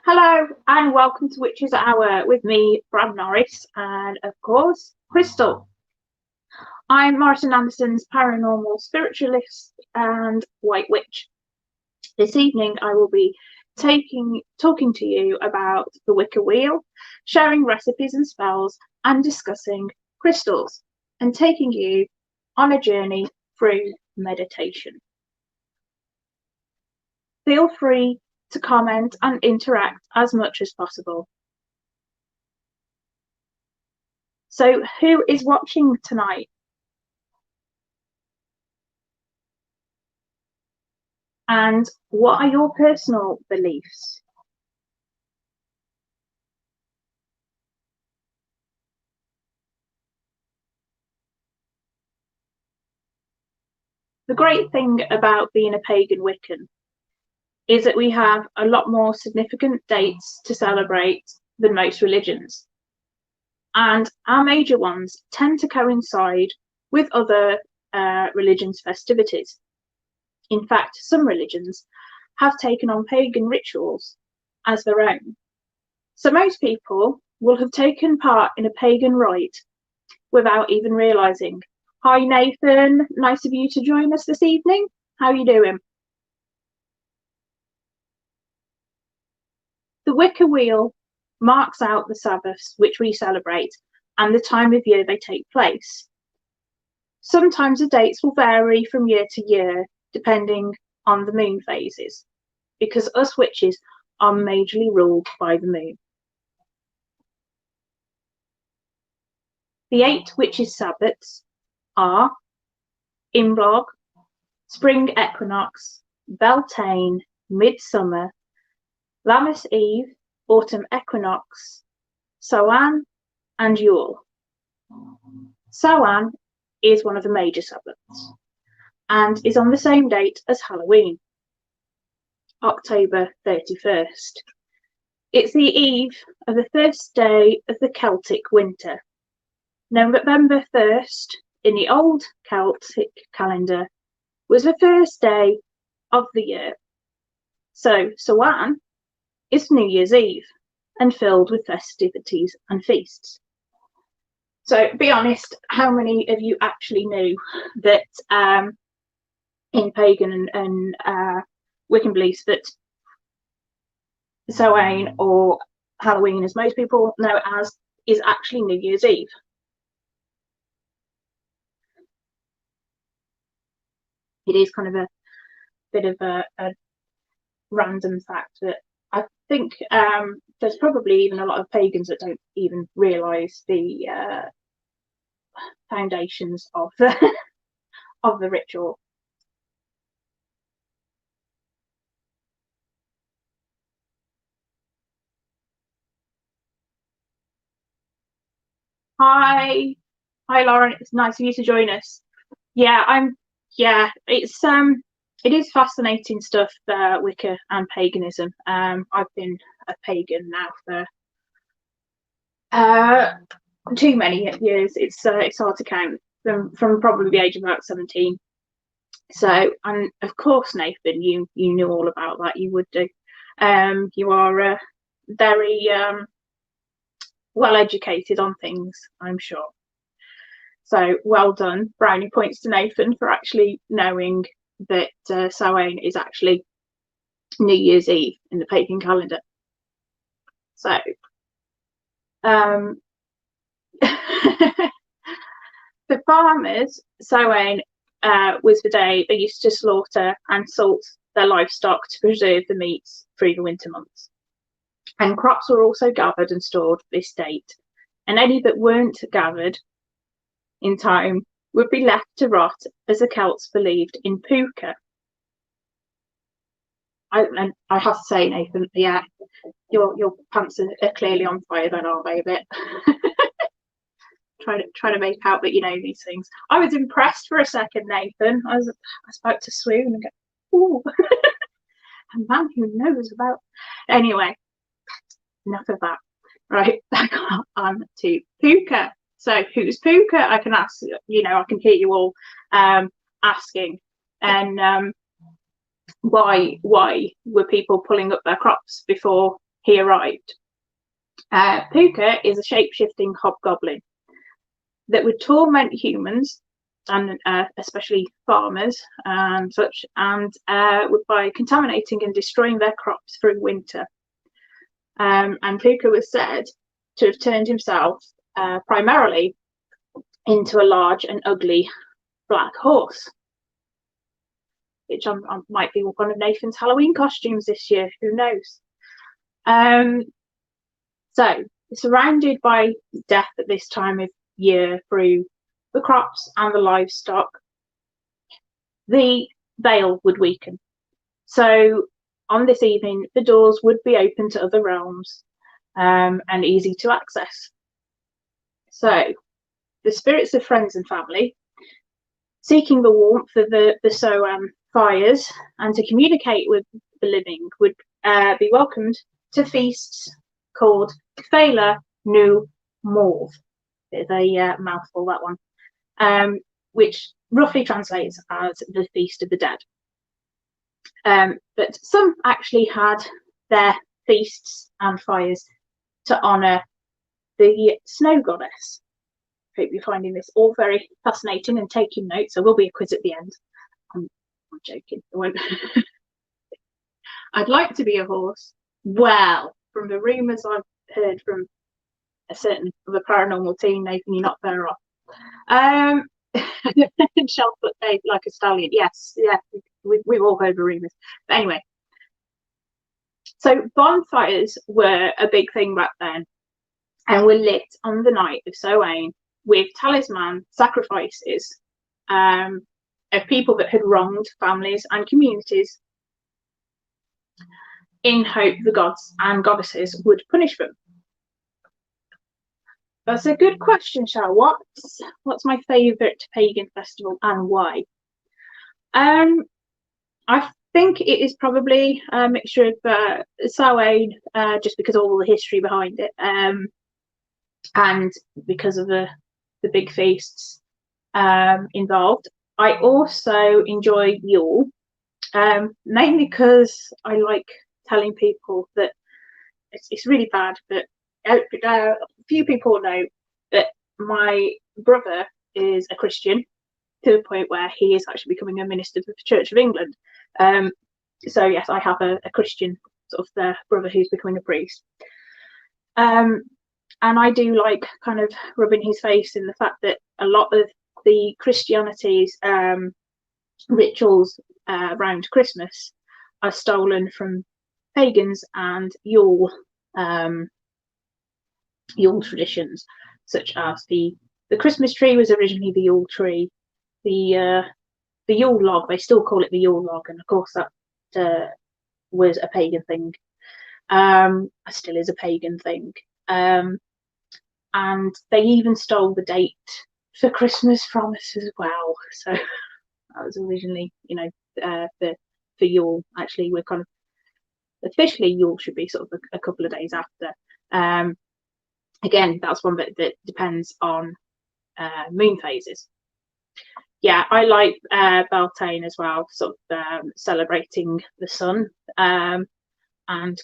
Hello and welcome to Witches Hour with me, Fran and of course, Crystal. I'm Morrison Anderson's paranormal spiritualist and white witch. This evening I will be talking to you about the Wicca Wheel, sharing recipes and spells and discussing crystals and taking you on a journey through meditation. Feel free to comment and interact as much as possible. So who is watching tonight? And what are your personal beliefs? The great thing about being a pagan Wiccan is that we have a lot more significant dates to celebrate than most religions. And our major ones tend to coincide with other religions' festivities. In fact, some religions have taken on pagan rituals as their own. So most people will have taken part in a pagan rite without even realising. Hi Nathan, nice of you to join us this evening. How are you doing? The Wicca Wheel marks out the Sabbaths which we celebrate and the time of year they take place. Sometimes the dates will vary from year to year depending on the moon phases, because us witches are majorly ruled by the moon. The 8 witches' Sabbaths are Imbolc, Spring Equinox, Beltane, Midsummer, Lammas Eve, Autumn Equinox, Samhain, and Yule. Samhain is one of the major Sabbaths and is on the same date as Halloween, October 31st. It's the eve of the first day of the Celtic winter. November 1st in the old Celtic calendar was the first day of the year. So Samhain is New Year's Eve and filled with festivities and feasts. So be honest, how many of you actually knew that in pagan and Wiccan beliefs that Samhain, or Halloween as most people know it as, is actually New Year's Eve? It is kind of a bit of a random fact that I think there's probably even a lot of pagans that don't even realise the foundations of the of the ritual. Hi Lauren, it's nice of you to join us. It is fascinating stuff, Wicca and paganism. I've been a pagan now for too many years. It's hard to count, from probably the age of about 17. So, and of course, Nathan, you knew all about that. You would do. You are very well educated on things, I'm sure. So well done. Brownie points to Nathan for actually knowing that Samhain is actually New Year's Eve in the pagan calendar. So for farmers, Samhain was the day they used to slaughter and salt their livestock to preserve the meats through the winter months. And crops were also gathered and stored this date, and any that weren't gathered in time would be left to rot, as the Celts believed in puka. I have to say, Nathan, yeah, your pants are clearly on fire then, aren't they, a bit? trying to make out that you know these things. I was impressed for a second, Nathan. I was about to swoon and go, ooh, a man who knows about. Anyway, enough of that. Right, back on to puka. So who's puka? I can ask, I can hear you all asking. And why were people pulling up their crops before he arrived? Puka is a shape-shifting hobgoblin that would torment humans, and especially farmers and such, and by contaminating and destroying their crops through winter. And Puka was said to have turned himself primarily into a large and ugly black horse, which might be one of Nathan's Halloween costumes this year, who knows. So, surrounded by death at this time of year through the crops and the livestock, the veil would weaken. So, on this evening, the doors would be open to other realms and easy to access. So, the spirits of friends and family, seeking the warmth of the Soam fires and to communicate with the living, would be welcomed to feasts called Fela Nu Morv. Bit of a mouthful, that one, which roughly translates as the Feast of the Dead. But some actually had their feasts and fires to honour the snow goddess. Hope you're finding this all very fascinating and taking notes. There will be a quiz at the end. I'm joking. I won't. I'd like to be a horse. Well, from the rumours I've heard from a certain of a paranormal team, Nathan, you're not far off. Shelf-foot Dave like a stallion. Yes, yeah, we've all heard the rumours. But anyway, so bonfires were a big thing back then, and were lit on the night of Samhain with talisman sacrifices of people that had wronged families and communities, in hope the gods and goddesses would punish them. That's a good question, Shal. What's my favourite pagan festival and why? I think it is probably a mixture of Samhain, just because of all the history behind it, and because of the big feasts involved. I also enjoy Yule, mainly because I like telling people that it's really bad, but a few people know that my brother is a Christian to the point where he is actually becoming a minister of the Church of England. So yes, I have a Christian sort of brother who's becoming a priest. And I do like kind of rubbing his face in the fact that a lot of the Christianity's rituals around Christmas are stolen from pagans and Yule traditions, such as the Christmas tree was originally the Yule tree, the Yule log, they still call it the Yule log, and of course that was a pagan thing, still is a pagan thing, and they even stole the date for Christmas from us as well. So that was originally, for Yule. Actually, we're kind of officially Yule should be sort of a couple of days after. Again, that's one that depends on moon phases. Yeah, I like Beltane as well, sort of celebrating the sun and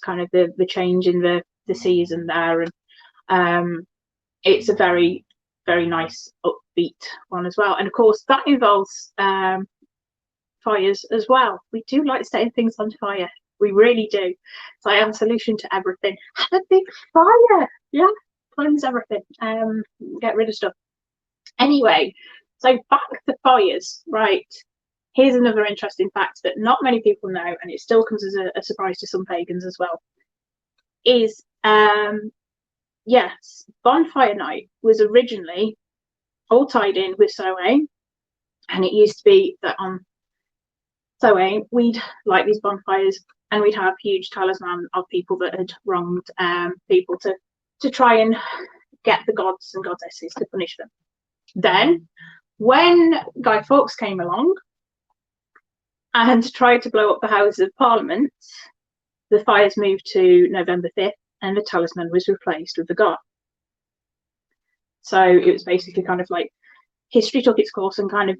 kind of the change in the season there, and it's a very, very nice upbeat one as well. And of course, that involves fires as well. We do like setting things on fire. We really do. So I have a solution to everything. Have a big fire. Yeah, cleanse everything. Get rid of stuff. Anyway, so back to fires. Right. Here's another interesting fact that not many people know, and it still comes as a surprise to some pagans as well, is yes, bonfire night was originally all tied in with Samhain, and it used to be that on Samhain we'd light these bonfires and we'd have huge talisman of people that had wronged people to try and get the gods and goddesses to punish them. Then, when Guy Fawkes came along and tried to blow up the Houses of Parliament, the fires moved to November 5th and the talisman was replaced with the god. So it was basically kind of like history took its course and kind of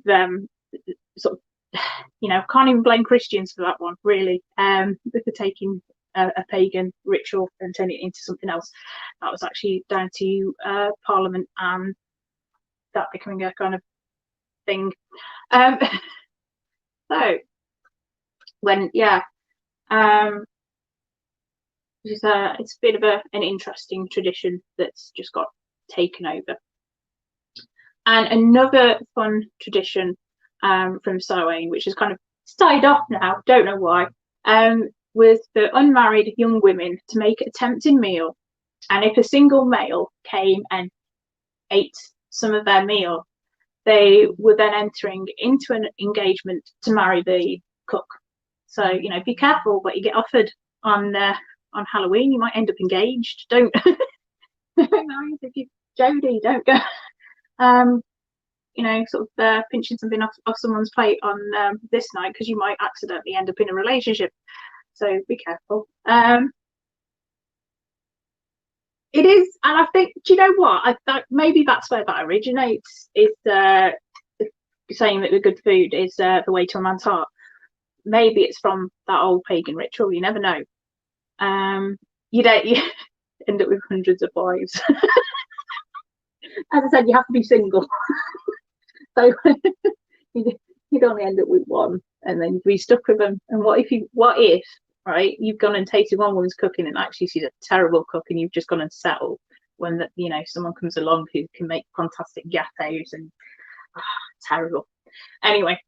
sort of can't even blame Christians for that one, really. For taking a pagan ritual and turning it into something else. That was actually down to Parliament and that becoming a kind of thing. So when it's a bit of an interesting tradition that's just got taken over. And another fun tradition from Samhain, which has kind of died off now, don't know why, was for unmarried young women to make a tempting meal, and if a single male came and ate some of their meal, they were then entering into an engagement to marry the cook. So be careful what you get offered on Halloween. You might end up engaged. Don't if you Jodie, don't go sort of pinching something off someone's plate on this night, because you might accidentally end up in a relationship. So be careful. It is, and I think, do you know what? I thought maybe that's where that originates. Is saying that the good food is the way to a man's heart. Maybe it's from that old pagan ritual. You never know. You end up with hundreds of wives. As I said, you have to be single. So you'd only end up with one, and then you'd be stuck with them. And what if right, you've gone and tasted one woman's cooking and actually she's a terrible cook, and you've just gone and settled when that someone comes along who can make fantastic gatos and terrible. Anyway,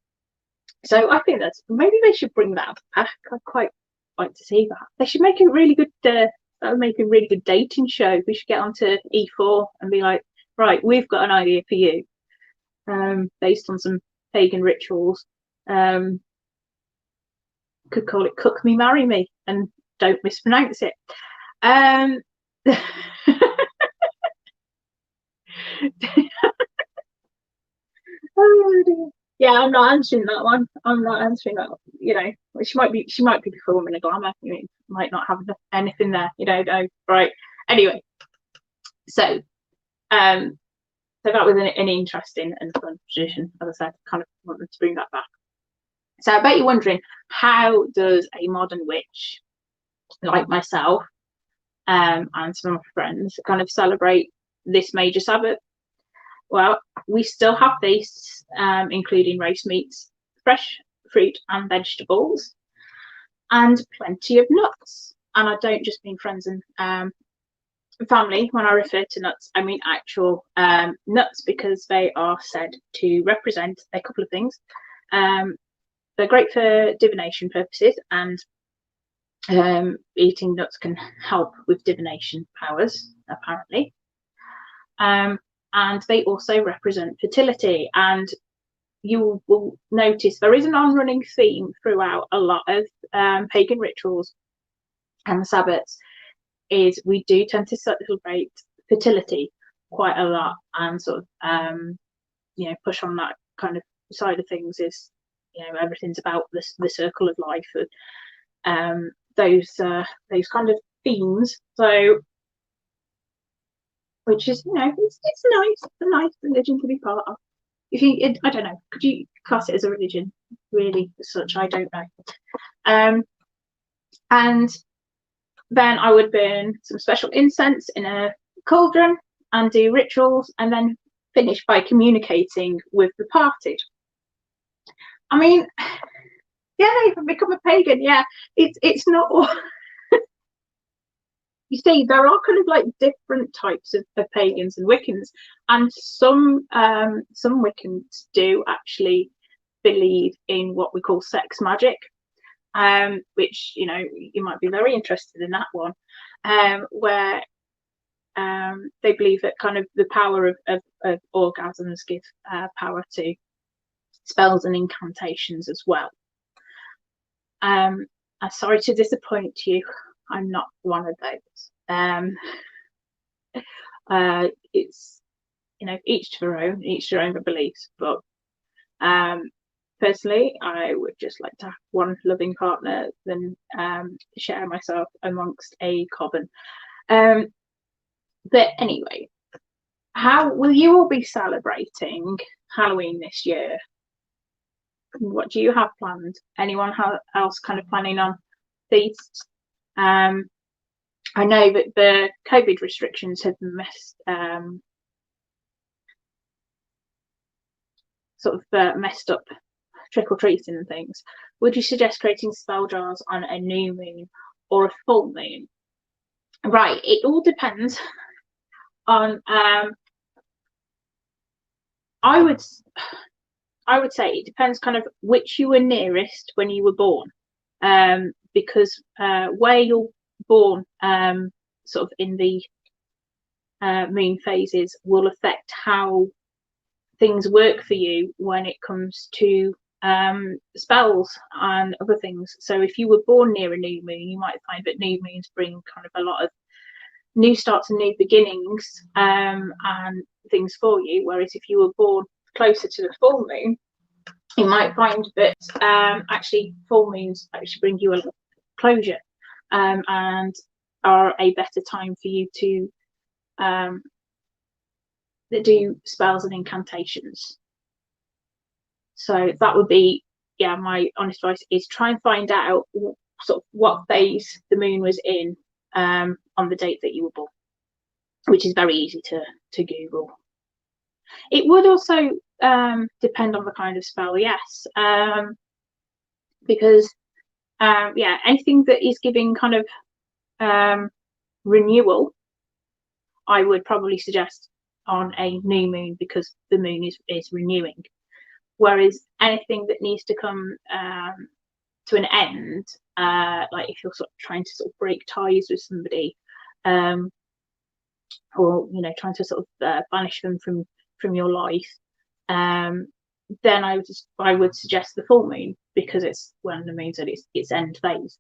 so I think that's, maybe they should bring that back. I'd quite like to see that. They should make a really good dating show. We should get onto E4 and be like, right, we've got an idea for you, based on some pagan rituals. Could call it Cook Me, Marry Me, and don't mispronounce it. Oh dear. Yeah, I'm not answering that one. I'm not answering that. She might be performing a glamour. Might not have anything there. Right. Anyway, so that was an interesting and fun tradition. As I said, kind of wanted to bring that back. So I bet you're wondering, how does a modern witch like myself and some of my friends kind of celebrate this major Sabbath? Well, we still have feasts, including roast meats, fresh fruit and vegetables, and plenty of nuts. And I don't just mean friends and family. When I refer to nuts, I mean actual nuts, because they are said to represent a couple of things. They're great for divination purposes, and eating nuts can help with divination powers, apparently. And they also represent fertility. And you will notice there is an on-running theme throughout a lot of pagan rituals and Sabbats, is we do tend to celebrate fertility quite a lot, and sort of push on that kind of side of things. Is everything's about the circle of life, and those kind of themes. So, which is it's nice, a nice religion to be part of. I don't know, could you class it as a religion really as such? I don't know. And then I would burn some special incense in a cauldron and do rituals, and then finish by communicating with the party. I mean, yeah, if I become a pagan, yeah, it's not all. You see, there are kind of like different types of pagans and Wiccans, and some Wiccans do actually believe in what we call sex magic, which you might be very interested in that one, where they believe that kind of the power of orgasms give power to spells and incantations as well. I'm sorry to disappoint you, I'm not one of those. It's each to their own beliefs, but personally, I would just like to have one loving partner than share myself amongst a coven. But anyway, how will you all be celebrating Halloween this year? What do you have planned? Anyone else kind of planning on feasts? I know that the COVID restrictions have messed up trick-or-treating and things. Would you suggest creating spell jars on a new moon or a full moon? Right, it all depends on I would say it depends kind of which you were nearest when you were born, because where you're born sort of in the moon phases will affect how things work for you when it comes to spells and other things. So if you were born near a new moon, you might find that new moons bring kind of a lot of new starts and new beginnings and things for you, whereas if you were born closer to the full moon, you might find that actually full moons actually bring you a lot of closure and are a better time for you to do spells and incantations. So that would be, yeah, my honest advice is try and find out sort of what phase the moon was in on the date that you were born, which is very easy to Google. It would also depend on the kind of spell, yes, because yeah, anything that is giving kind of renewal, I would probably suggest on a new moon because the moon is renewing. Whereas anything that needs to come to an end, like if you're sort of trying to sort of break ties with somebody, or trying to sort of banish them from your life, then I would suggest the full moon because it's when the moon's at its end phase.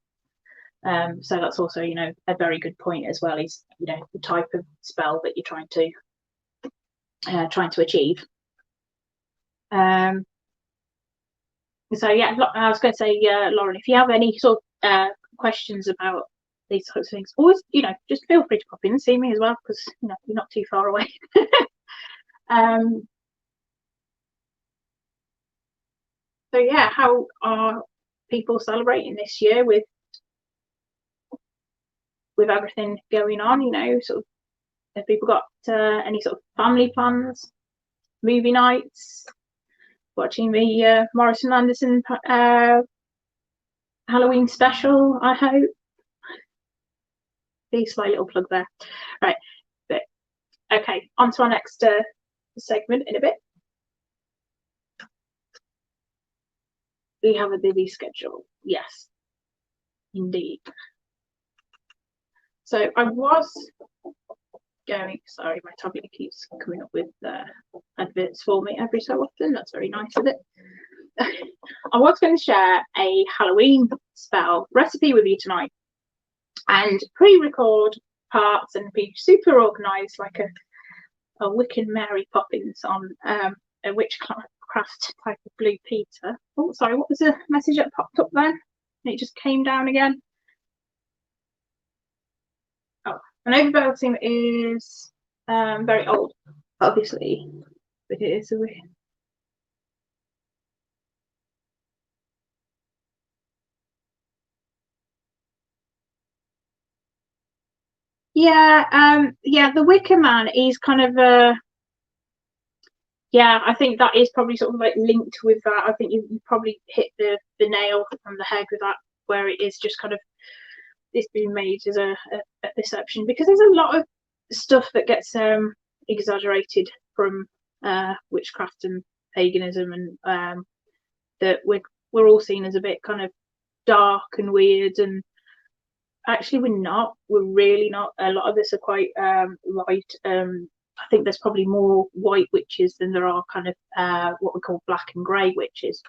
So that's also a very good point as well, is the type of spell that you're trying to achieve. So yeah, I was going to say, Lauren, if you have any sort of questions about these sorts of things, always just feel free to pop in and see me as well, because you're not too far away. So yeah, how are people celebrating this year with everything going on? Sort of, have people got any sort of family plans, movie nights, watching the Morrison Anderson Halloween special? I hope. Be a slight little plug there. Right, but okay, on to our next segment in a bit. We have a busy schedule, yes, indeed. So I was going, sorry, my tablet keeps coming up with adverts for me every so often. That's very nice of it. I was going to share a Halloween spell recipe with you tonight and pre-record parts and be super organised like a Wiccan Mary Poppins on a witchcraft type of Blue Peter. Oh, sorry, what was the message that popped up then? It just came down again. Oh, an overbell team is very old, obviously, but it is a weird. Yeah, yeah, the Wicker Man is kind of yeah, I think that is probably sort of like linked with that. I think you probably hit the nail on the head with that, where it is just kind of it's being made as a perception, because there's a lot of stuff that gets exaggerated from witchcraft and paganism, and that we're all seen as a bit kind of dark and weird, and actually we're really not. A lot of us are quite light. I think there's probably more white witches than there are kind of what we call black and grey witches,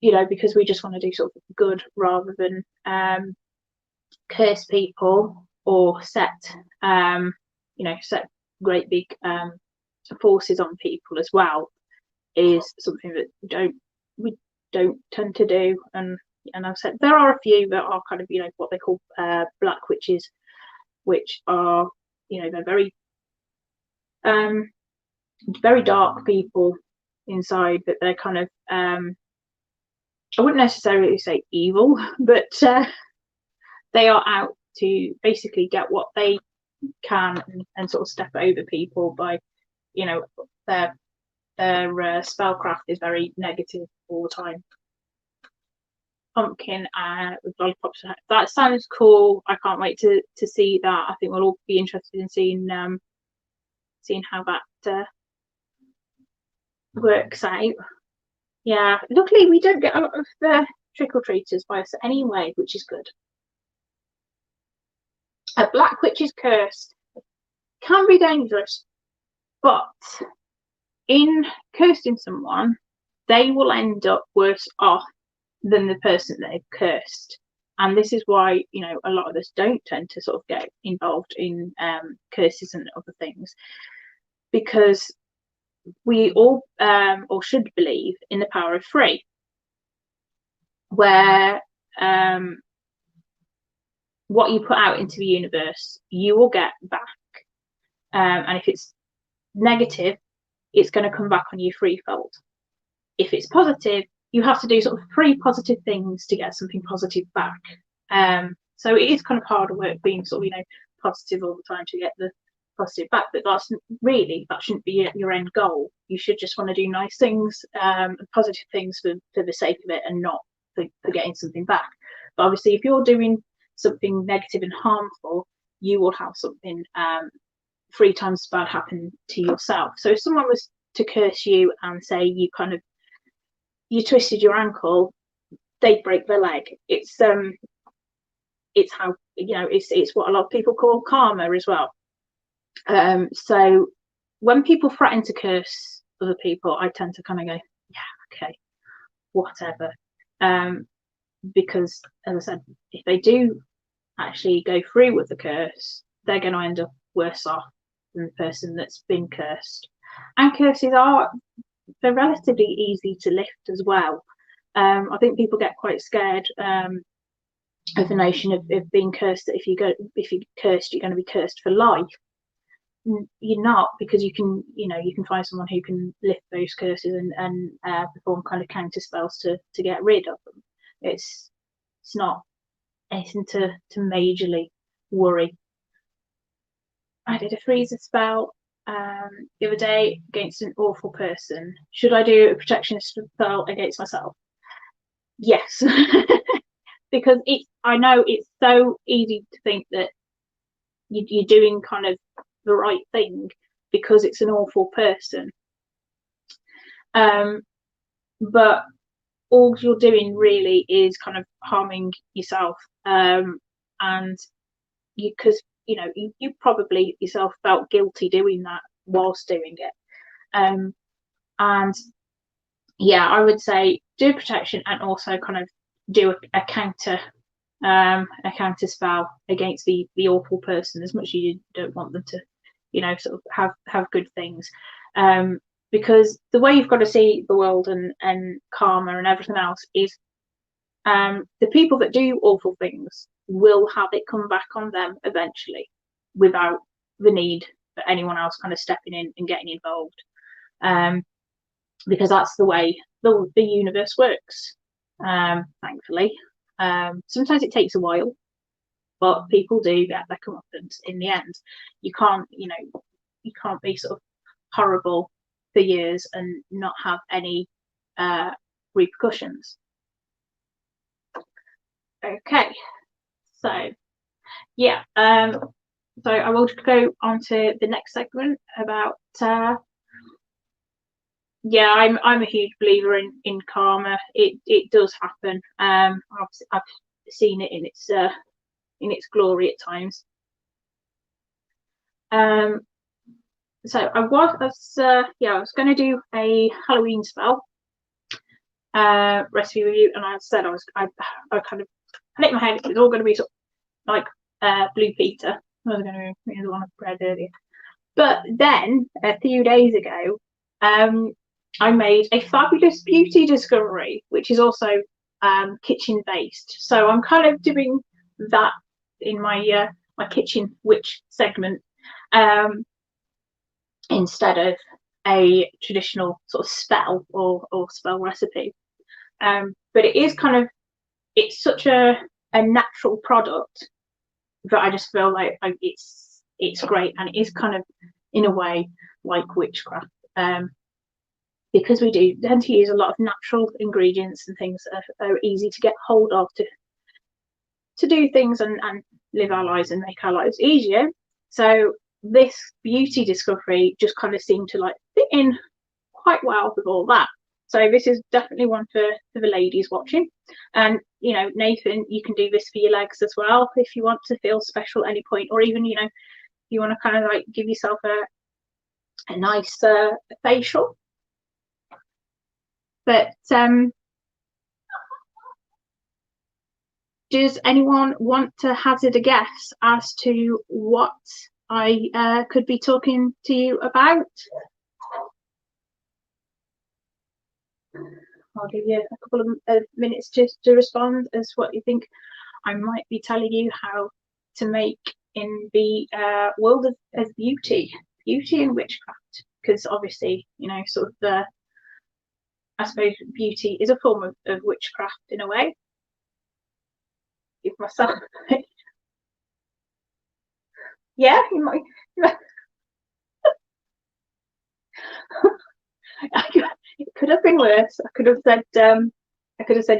because we just want to do sort of good rather than curse people or set great big forces on people as well, is something that we don't tend to do. And I've said there are a few that are kind of what they call black witches, which are they're very very dark people, inside, that they're kind of I wouldn't necessarily say evil, but they are out to basically get what they can and sort of step over people by, you know, their spellcraft is very negative all the time. Pumpkin with lollipops. That sounds cool. I can't wait to see that. I think we'll all be interested in seeing how that works out. Yeah, luckily we don't get a lot of trick-or-treaters by us anyway, which is good. A black witch's curse can be dangerous, but in cursing someone, they will end up worse off than the person they've cursed. And this is why, you know, a lot of us don't tend to sort of get involved in curses and other things, because we all or should believe in the power of three, where what you put out into the universe, you will get back. And if it's negative, it's going to come back on you threefold. If it's positive, you have to do sort of 3 positive things to get something positive back. So it is kind of harder work being sort of, you know, positive all the time to get the positive back, but that shouldn't be your end goal. You should just want to do nice things, positive things for the sake of it, and not for getting something back. But obviously, if you're doing something negative and harmful, you will have something 3 times as bad happen to yourself. So if someone was to curse you and say you twisted your ankle, they'd break their leg. It's how, you know, it's what a lot of people call karma as well. So when people threaten to curse other people, I tend to kind of go, yeah, okay, whatever. Because, as I said, if they do actually go through with the curse, they're going to end up worse off than the person that's been cursed. And curses they're relatively easy to lift as well. I think people get quite scared of the notion of being cursed, that if you're cursed, you're going to be cursed for life. You're not, because you can find someone who can lift those curses and perform kind of counter spells to get rid of them. It's not anything to majorly worry. I did a freezer spell the other day against an awful person. Should I do a protection spell against myself? Yes. Because I know it's so easy to think that you're doing kind of the right thing because it's an awful person. But all you're doing really is kind of harming yourself. And because you probably yourself felt guilty doing that whilst doing it. And yeah, I would say do protection and also kind of do a counter spell against the awful person, as much as you don't want them to, sort of have good things. Because the way you've got to see the world and karma and everything else is the people that do awful things will have it come back on them eventually, without the need for anyone else kind of stepping in and getting involved. Because that's the way the universe works, thankfully. Sometimes it takes a while, but people do get their comeuppance in the end. You can't be sort of horrible for years and not have any repercussions. Okay, so yeah, so I will go on to the next segment about yeah, I'm a huge believer in karma. It does happen. I've seen it in its glory at times. So I was going to do a Halloween spell recipe review, and I said I kind of hit my head. It was all going to be sort of like Blue Peter. I was going to be the one I read earlier, but then a few days ago, I made a fabulous beauty discovery, which is also kitchen based. So I'm kind of doing that in my my kitchen witch segment instead of a traditional sort of spell or spell recipe. But it is kind of, it's such a natural product that I just feel like it's great, and it is kind of in a way like witchcraft, because we do tend to use a lot of natural ingredients and things that are easy to get hold of to do things and live our lives and make our lives easier. So this beauty discovery just kind of seemed to like fit in quite well with all that. So this is definitely one for the ladies watching. And, you know, Nathan, you can do this for your legs as well if you want to feel special at any point, or even, you know, you want to kind of like give yourself a nice facial. But does anyone want to hazard a guess as to what I could be talking to you about? I'll give you a couple of minutes to respond as what you think. I might be telling you how to make in the world of beauty and witchcraft, because obviously, you know, sort of I suppose beauty is a form of witchcraft in a way. Give myself yeah, you might. It could have been worse. I could have said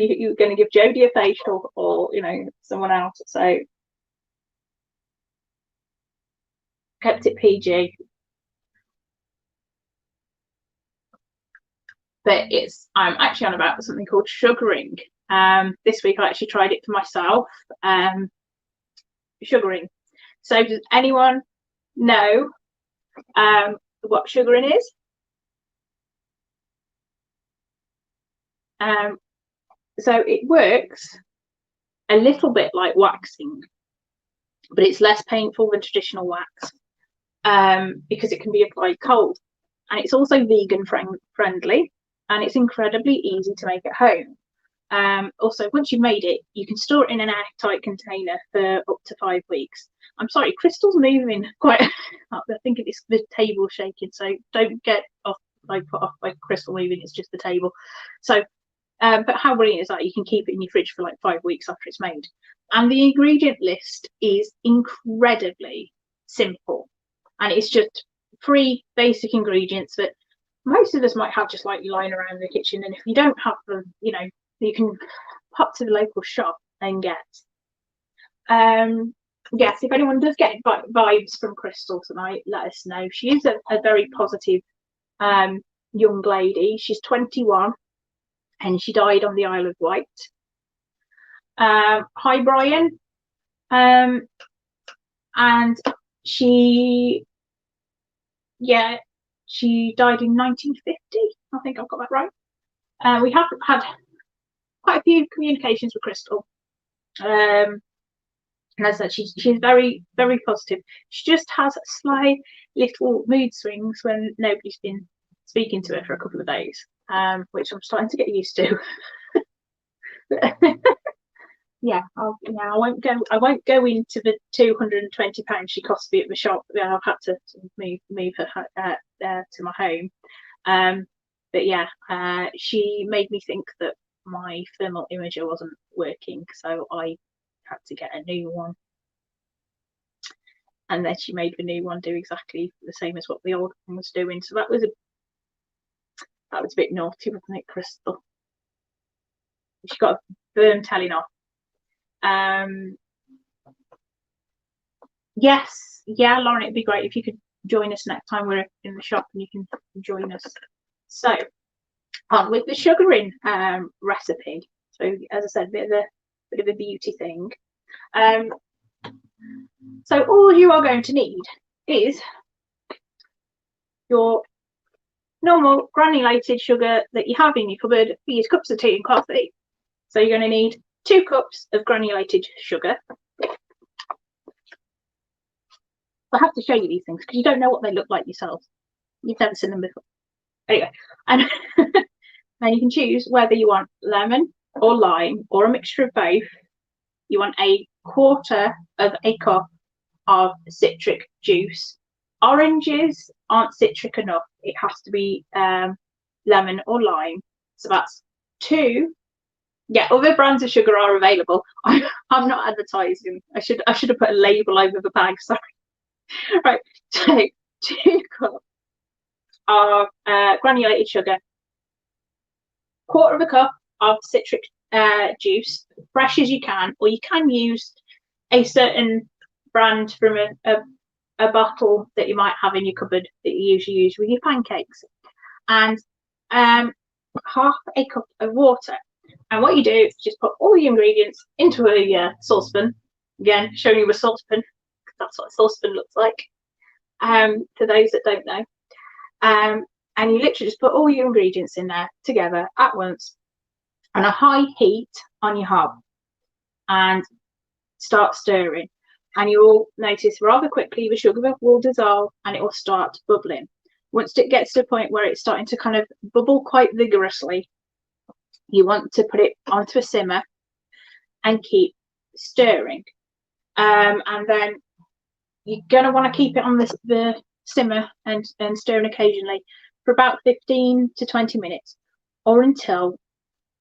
you were going to give Jodie a facial, or, you know, someone else. So kept it PG. But I'm actually on about something called sugaring. This week I actually tried it for myself. Sugaring. So does anyone know what sugaring is? So it works a little bit like waxing, but it's less painful than traditional wax, because it can be applied cold, and it's also vegan friendly, and it's incredibly easy to make at home. Also, once you've made it, you can store it in an airtight container for up to 5 weeks. I'm sorry, Crystal's moving quite. I think it's the table shaking, so don't get off put off by Crystal moving. It's just the table. So, but how brilliant is that? You can keep it in your fridge for like 5 weeks after it's made, and the ingredient list is incredibly simple, and it's just 3 basic ingredients that most of us might have just like lying around the kitchen, and if you don't have them, you know, you can pop to the local shop and get. Yes, if anyone does get vibes from Crystal tonight, let us know. She is a very positive young lady. She's 21 and she died on the Isle of Wight. Hi, Brian. And she died in 1950. I think I've got that right. We have had quite a few communications with Crystal. And as I said, she's very, very positive. She just has slight little mood swings when nobody's been speaking to her for a couple of days, which I'm starting to get used to. Yeah, I won't go into the £220 she cost me at the shop. I've had to move her to my home. But yeah, she made me think that my thermal imager wasn't working, so I had to get a new one. And then she made the new one do exactly the same as what the old one was doing. So that was a bit naughty, wasn't it, Crystal? She got a firm telling off. Yes, yeah, Lauren, it'd be great if you could join us next time we're in the shop and you can join us. So on with the sugaring recipe. So as I said, bit of a beauty thing. So all you are going to need is your normal granulated sugar that you have in your cupboard for your cups of tea and coffee. So you're going to need 2 cups of granulated sugar. I have to show you these things because you don't know what they look like yourselves. You've never seen them before. Anyway, and then you can choose whether you want lemon or lime or a mixture of both. You want 1/4 of a cup of citric juice. Oranges aren't citric enough. It has to be lemon or lime. So that's 2. Yeah, other brands of sugar are available. I'm not advertising. I should have put a label over the bag. Sorry. Right. So 2 cups of granulated sugar. 1/4 of a cup of citric juice, fresh as you can, or you can use a certain brand from a bottle that you might have in your cupboard that you usually use with your pancakes, and 1/2 a cup of water. And what you do is just put all the ingredients into a saucepan. Again, showing you a saucepan, because that's what a saucepan looks like, for those that don't know. And you literally just put all your ingredients in there together at once on a high heat on your hob and start stirring. And you'll notice rather quickly the sugar will dissolve and it will start bubbling. Once it gets to a point where it's starting to kind of bubble quite vigorously, you want to put it onto a simmer and keep stirring. And then you're going to want to keep it on the simmer and stirring occasionally for about 15 to 20 minutes, or until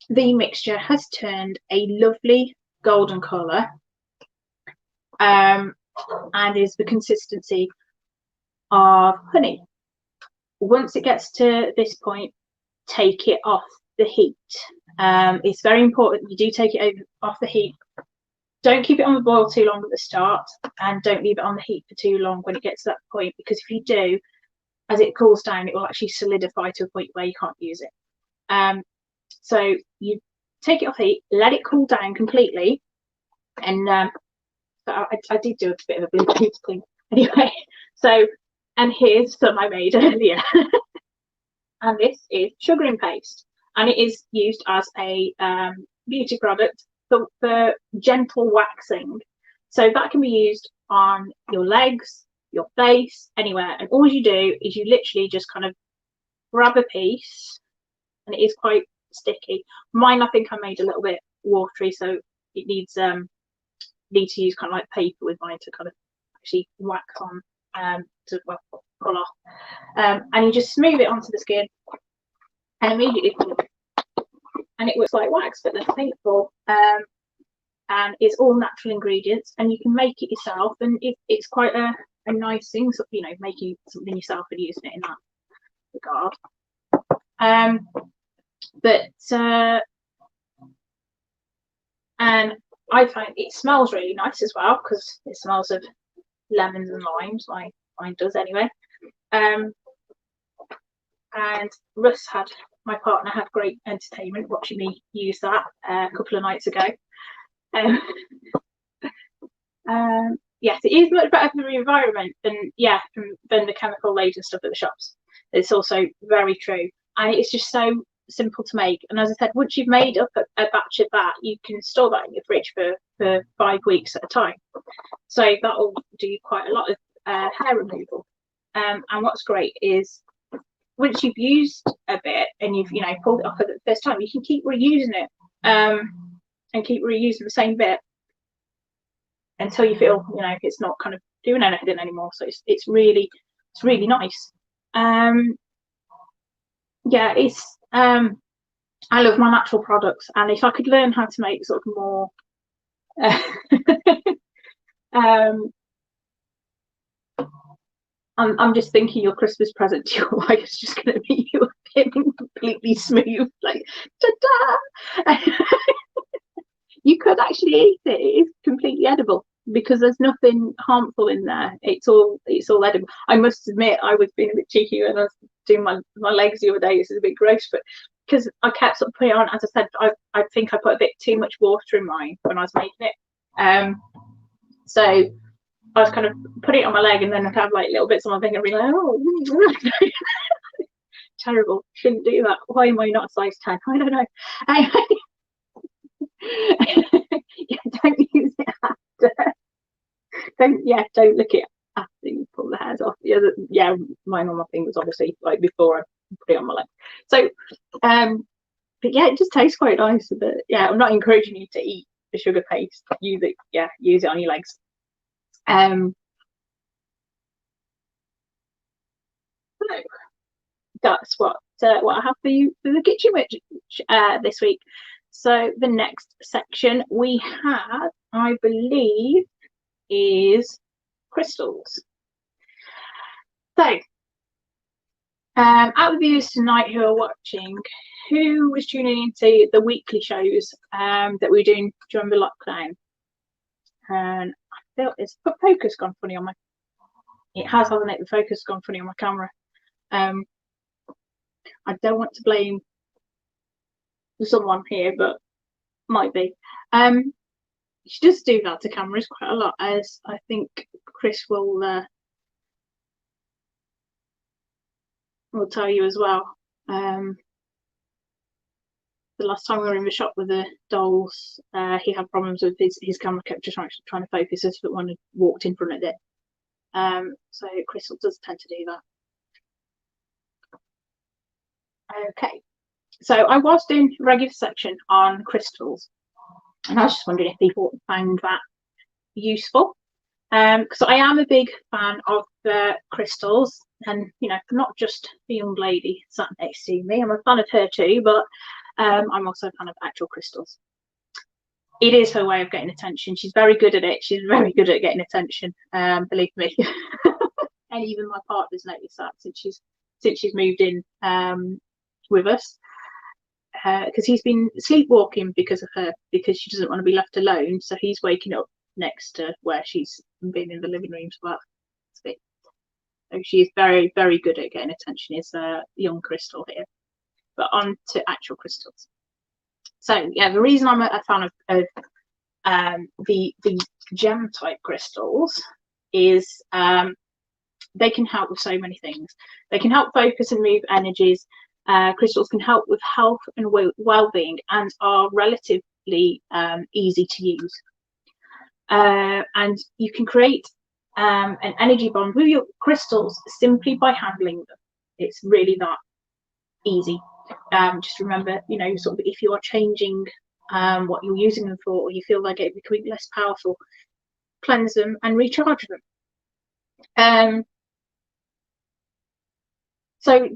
the mixture has turned a lovely golden colour and is the consistency of honey. Once it gets to this point, take it off the heat. It's very important you do take it off the heat. Don't keep it on the boil too long at the start, and don't leave it on the heat for too long when it gets to that point, because if you do, as it cools down, it will actually solidify to a point where you can't use it. So you take it off heat, let it cool down completely, and I did do a bit of a blue paint clean anyway. So, and here's some I made earlier. And this is sugaring paste, and it is used as a beauty product for gentle waxing. So that can be used on your legs, your face, anywhere. And all you do is you literally just kind of grab a piece, and it is quite sticky. Mine, I think I made a little bit watery, so it needs need to use kind of like paper with mine to kind of actually wax on to pull off. And you just smooth it onto the skin, and immediately, and it looks like wax, but they're paintball. And it's all natural ingredients, and you can make it yourself, and it's quite a nice thing, so, you know, making something yourself and using it in that regard. And I find it smells really nice as well, because it smells of lemons and limes. Mine does anyway. And my partner had great entertainment watching me use that a couple of nights ago. Yes, it is much better for the environment than the chemical laden stuff at the shops. It's also very true, and it's just so simple to make. And as I said, once you've made up a batch of that, you can store that in your fridge for 5 weeks at a time. So that'll do quite a lot of hair removal. And what's great is once you've used a bit and you've pulled it off at the first time, you can keep reusing it and keep reusing the same bit until you feel it's not kind of doing anything anymore. So it's really nice. I love my natural products, and if I could learn how to make sort of more I'm just thinking your Christmas present to your wife is just going to be you appearing completely smooth, like ta-da! You could actually eat it. It's completely edible because there's nothing harmful in there. It's all edible. I must admit, I was being a bit cheeky when I was doing my legs the other day. This is a bit gross, but because I kept sort of putting on, as I said, I think I put a bit too much water in mine when I was making it. So I was kind of putting it on my leg, and then I'd have like little bits on my finger and be like, oh, terrible. Shouldn't do that. Why am I not a size 10? I don't know. Don't use it after. Don't look it after you pull the hairs off. Mine on my fingers, obviously, like before I put it on my leg. So, but yeah, it just tastes quite nice. But yeah, I'm not encouraging you to eat the sugar paste. Use it. Yeah, use it on your legs. that's what I have for you for the kitchen witch this week. So the next section we have, I believe, is crystals. So out of the viewers tonight who are watching, who was tuning into the weekly shows that we were doing during the lockdown? And I feel it's the focus gone funny on my. It has, hasn't it? The focus gone funny on my camera. I don't want to blame someone here, but might be. She does do that to cameras quite a lot, as I think Chris will tell you as well. The last time we were in the shop with the dolls, he had problems with his camera, kept just trying to focus us, but one had walked in front of it. So Crystal does tend to do that. Okay, so I was doing a regular section on crystals, and I was just wondering if people found that useful, because I am a big fan of crystals, and you know, not just the young lady sat next to me. I'm a fan of her too, but I'm also a fan of actual crystals. It is her way of getting attention. She's very good at it. She's very good at getting attention, believe me. And even my partner's noticed that since she's moved in with us, because he's been sleepwalking because of her, because she doesn't want to be left alone. So he's waking up next to where she's been in the living room. So she is very, very good at getting attention. Is young Crystal here. But on to actual crystals. So yeah, the reason I'm a fan of the gem type crystals is they can help with so many things. They can help focus and move energies. Crystals can help with health and well-being, and are relatively easy to use. And you can create an energy bond with your crystals simply by handling them. It's really that easy. Just remember, you know, sort of if you are changing what you're using them for, or you feel like it becoming less powerful, cleanse them and recharge them. So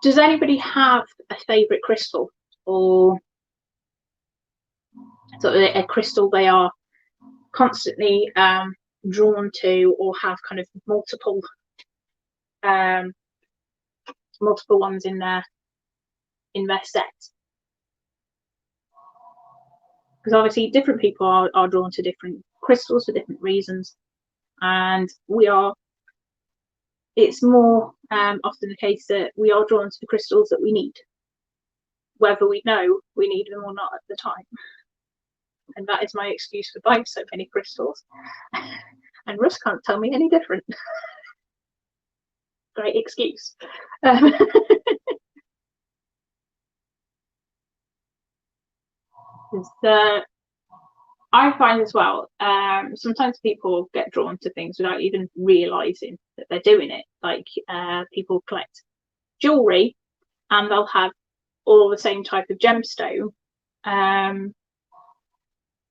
does anybody have a favorite crystal, or sort of a crystal they are constantly drawn to, or have kind of multiple ones in their set? Because obviously different people are drawn to different crystals for different reasons, and it's more often the case that we are drawn to the crystals that we need, whether we know we need them or not at the time. And that is my excuse for buying so many crystals. And Russ can't tell me any different. Great excuse. I find as well, sometimes people get drawn to things without even realising that they're doing it. Like people collect jewellery and they'll have all the same type of gemstone.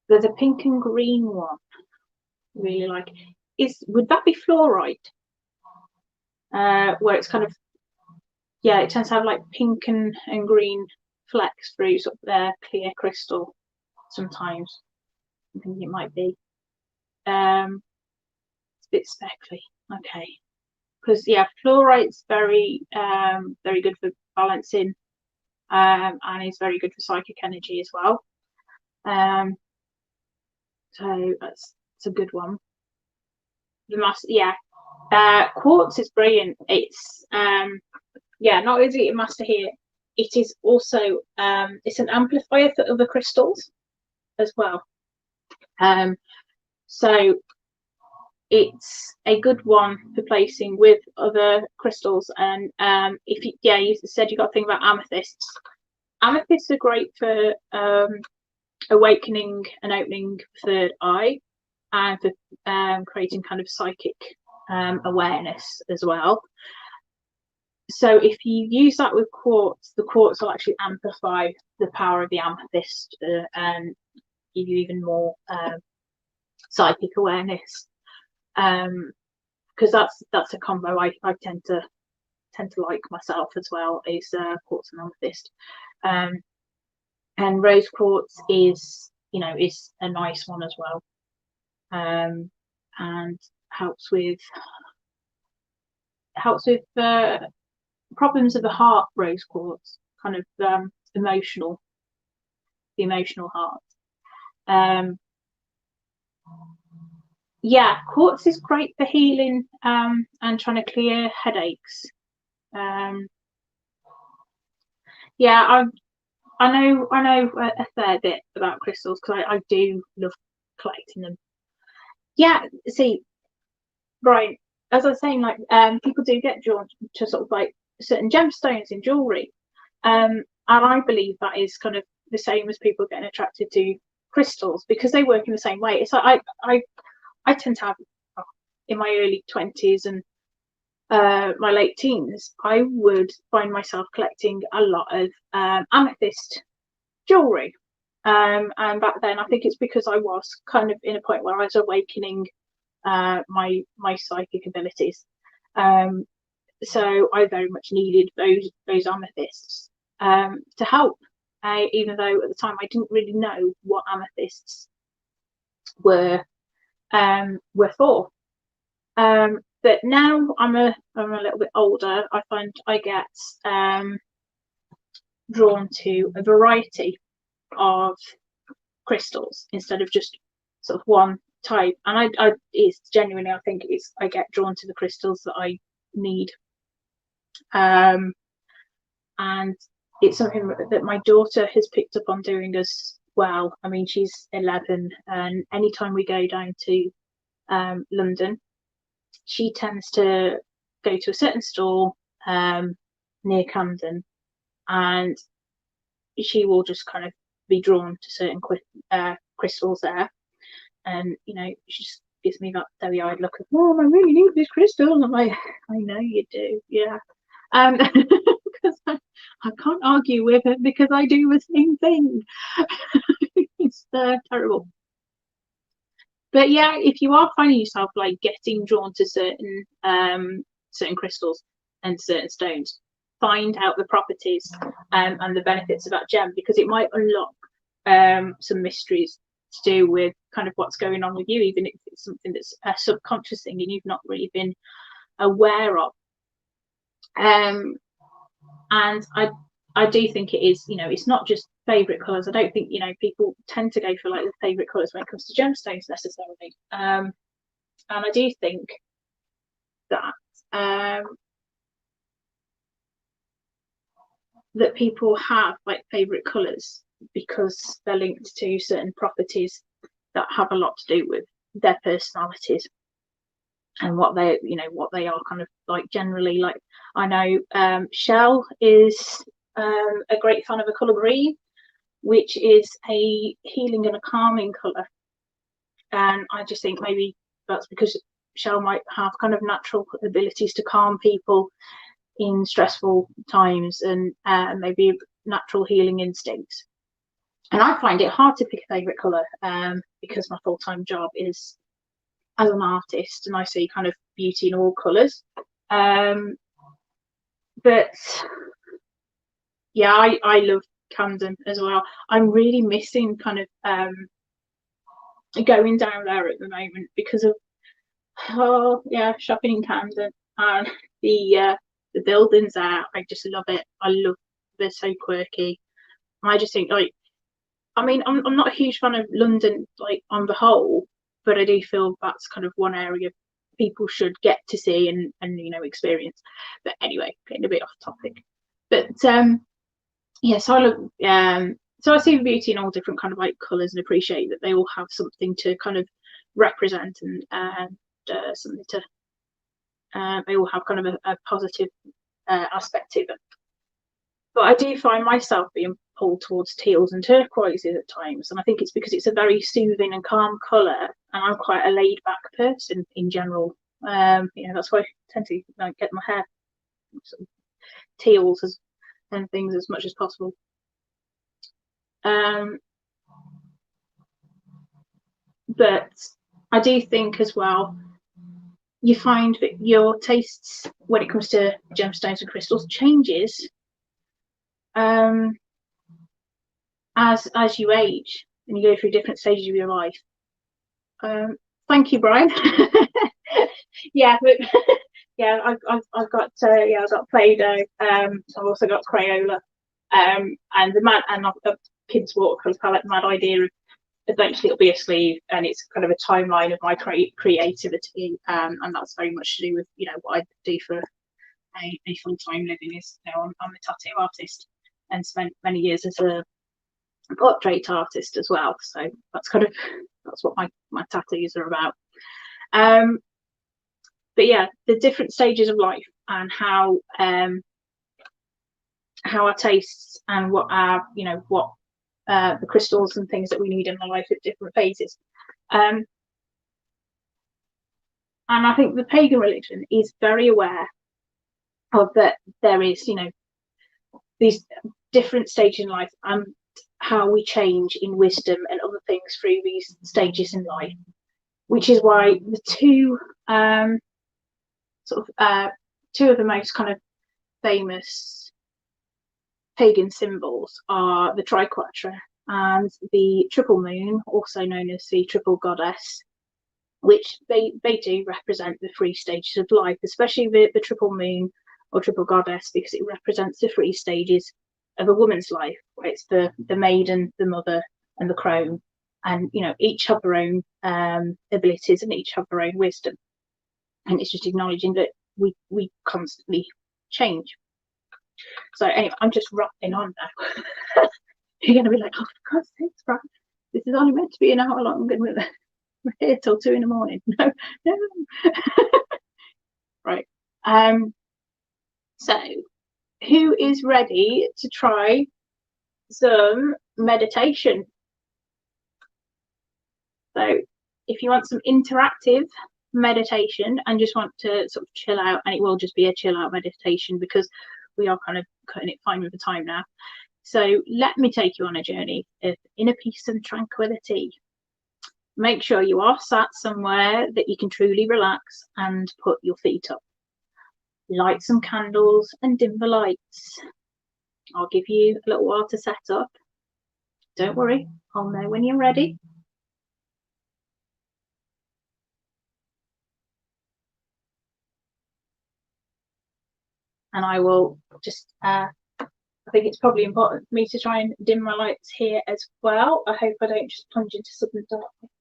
There's a pink and green one I really like. Would that be fluorite? Where it's kind of, yeah, it tends to have like pink and green flecks through sort of their clear crystal sometimes. I think it might be. It's a bit speckly. Okay. Because yeah, fluorite's very good for balancing, and is very good for psychic energy as well. So that's a good one. Quartz is brilliant. It's not only is it a master here, it is also it's an amplifier for other crystals as well. So it's a good one for placing with other crystals. And if you said you got to think about amethysts. Amethysts are great for awakening and opening the third eye, and for creating kind of psychic awareness as well. So if you use that with quartz, the quartz will actually amplify the power of the amethyst and give you even more psychic awareness. Because that's a combo I tend to tend to like myself as well is quartz and amethyst. And rose quartz is, is a nice one as well, and helps with problems of the heart. Rose quartz, kind of the emotional heart. Yeah, quartz is great for healing and trying to clear headaches. Yeah, I know a fair bit about crystals because I do love collecting them. Yeah, see, right, as I was saying, like people do get drawn to sort of like certain gemstones in jewelry, and I believe that is kind of the same as people getting attracted to crystals because they work in the same way. It's like I tend to have, in my early 20s and my late teens, I would find myself collecting a lot of amethyst jewelry. And back then, I think it's because I was kind of in a point where I was awakening my psychic abilities. So I very much needed those amethysts to help. Even though at the time I didn't really know what amethysts were for. But now I'm a little bit older, I find I get drawn to a variety of crystals instead of just sort of one type. And it's genuinely, I think I get drawn to the crystals that I need. And it's something that my daughter has picked up on doing as well. I mean, she's 11, and anytime we go down to London, she tends to go to a certain store near Camden, and she will just kind of be drawn to certain crystals there. And she just gives me that doughy-eyed look of, "Mom, I really need this crystal." And I'm like, "I know you do, yeah." Because I can't argue with it because I do the same thing. It's terrible. But yeah, if you are finding yourself like getting drawn to certain crystals and certain stones, find out the properties and the benefits of that gem, because it might unlock some mysteries to do with kind of what's going on with you, even if it's something that's a subconscious thing and you've not really been aware of. And I do think it is, it's not just favorite colors. I don't think people tend to go for like the favorite colors when it comes to gemstones necessarily. And I do think that that people have like favorite colors because they're linked to certain properties that have a lot to do with their personalities and what they are kind of like generally. Like I know Shell is a great fan of the colour green, which is a healing and a calming colour, and I just think maybe that's because Shell might have kind of natural abilities to calm people in stressful times, and maybe natural healing instincts. And I find it hard to pick a favourite colour because my full-time job is as an artist, and I see kind of beauty in all colours. But yeah, I love Camden as well. I'm really missing kind of going down there at the moment because of shopping in Camden and the buildings there. I just love it. They're so quirky. I just think I mean, I'm not a huge fan of London like on the whole, but I do feel that's kind of one area people should get to see and experience. But anyway, getting a bit off topic. But so I love so I see the beauty in all different kind of like colours and appreciate that they all have something to kind of represent and something to they all have kind of a positive aspect to them. But I do find myself being pulled towards teals and turquoises at times, and I think it's because it's a very soothing and calm colour, and I'm quite a laid back person in general. That's why I tend to get my hair sort of teals and things as much as possible. But I do think as well you find that your tastes when it comes to gemstones and crystals changes as you age and you go through different stages of your life. Thank you, Brian. Yeah, but yeah, I've got I've got Play-Doh. I've also got Crayola, and the kids' watercolor palette. Mad idea of eventually it'll be a sleeve, and it's kind of a timeline of my creativity, and that's very much to do with what I do for a full-time living. Is I'm a tattoo artist and spent many years as a portrait artist as well. So that's what my tattoos are about. But yeah, the different stages of life and how our tastes and what our the crystals and things that we need in our life at different phases. And I think the pagan religion is very aware of that there is these different stages in life and how we change in wisdom and other things through these stages in life, which is why the two two of the most kind of famous pagan symbols are the triquetra and the triple moon, also known as the triple goddess, which they do represent the three stages of life, especially the triple moon or triple goddess, because it represents the three stages of a woman's life, where it's the maiden, the mother, and the crone, and each have their own abilities and each have their own wisdom, and it's just acknowledging that we constantly change. So anyway, I'm just rapping on now. You're going to be like, oh, for God's sake, Fran, this is only meant to be an hour long and we're here till 2 a.m. No. Right. So who is ready to try some meditation? So if you want some interactive meditation and just want to sort of chill out, and it will just be a chill out meditation because we are kind of cutting it fine with the time now. So let me take you on a journey of inner peace and tranquility. Make sure you are sat somewhere that you can truly relax and put your feet up. Light some candles and dim the lights. I'll give you a little while to set up. Don't worry, I'll know when you're ready. And I will just, I think it's probably important for me to try and dim my lights here as well. I hope I don't just plunge into sudden darkness.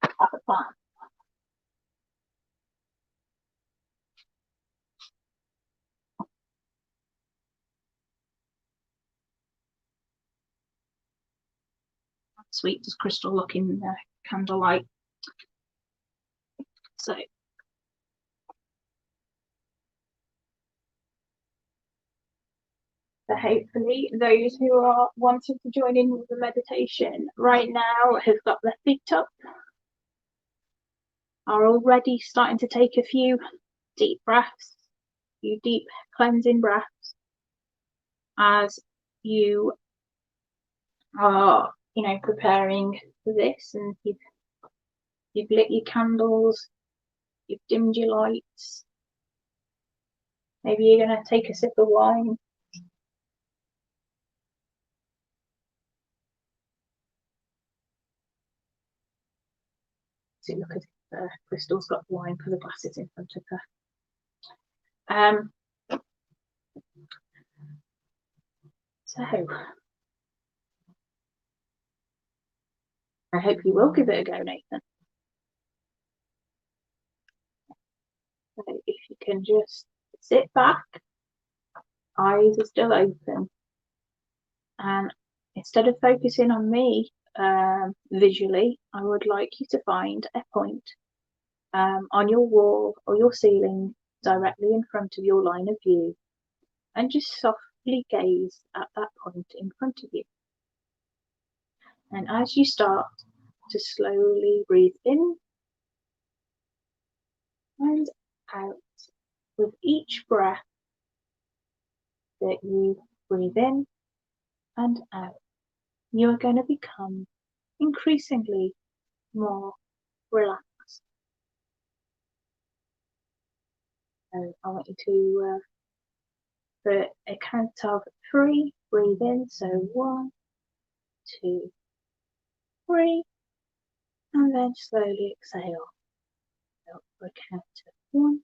Have a plan. Sweet does crystal look in candlelight. So hopefully those who are wanting to join in with the meditation right now have got their feet up, are already starting to take a few deep breaths, a few deep cleansing breaths as you are preparing for this, and you've lit your candles, you've dimmed your lights. Maybe you're going to take a sip of wine. So look at it, Crystal's got wine for the glasses in front of her. So I hope you will give it a go, Nathan. So if you can just sit back, eyes are still open, and instead of focusing on me visually, I would like you to find a point on your wall or your ceiling directly in front of your line of view, and just softly gaze at that point in front of you. And as you start to slowly breathe in and out, with each breath that you breathe in and out, you are going to become increasingly more relaxed. So I want you to, for a count of 3, breathe in. So 1, 2, 3, and then slowly exhale. So for a count of 1,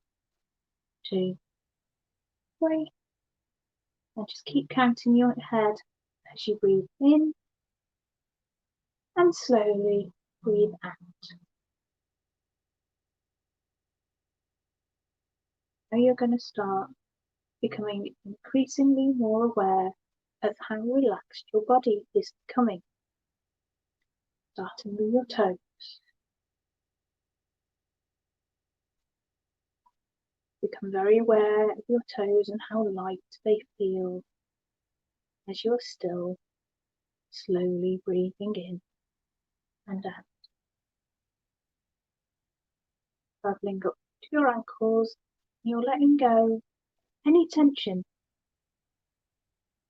2, 3, and just keep counting your head as you breathe in and slowly breathe out. Now you're going to start becoming increasingly more aware of how relaxed your body is becoming, starting with your toes. Become very aware of your toes and how light they feel as you're still slowly breathing in and out. Traveling up to your ankles, you're letting go any tension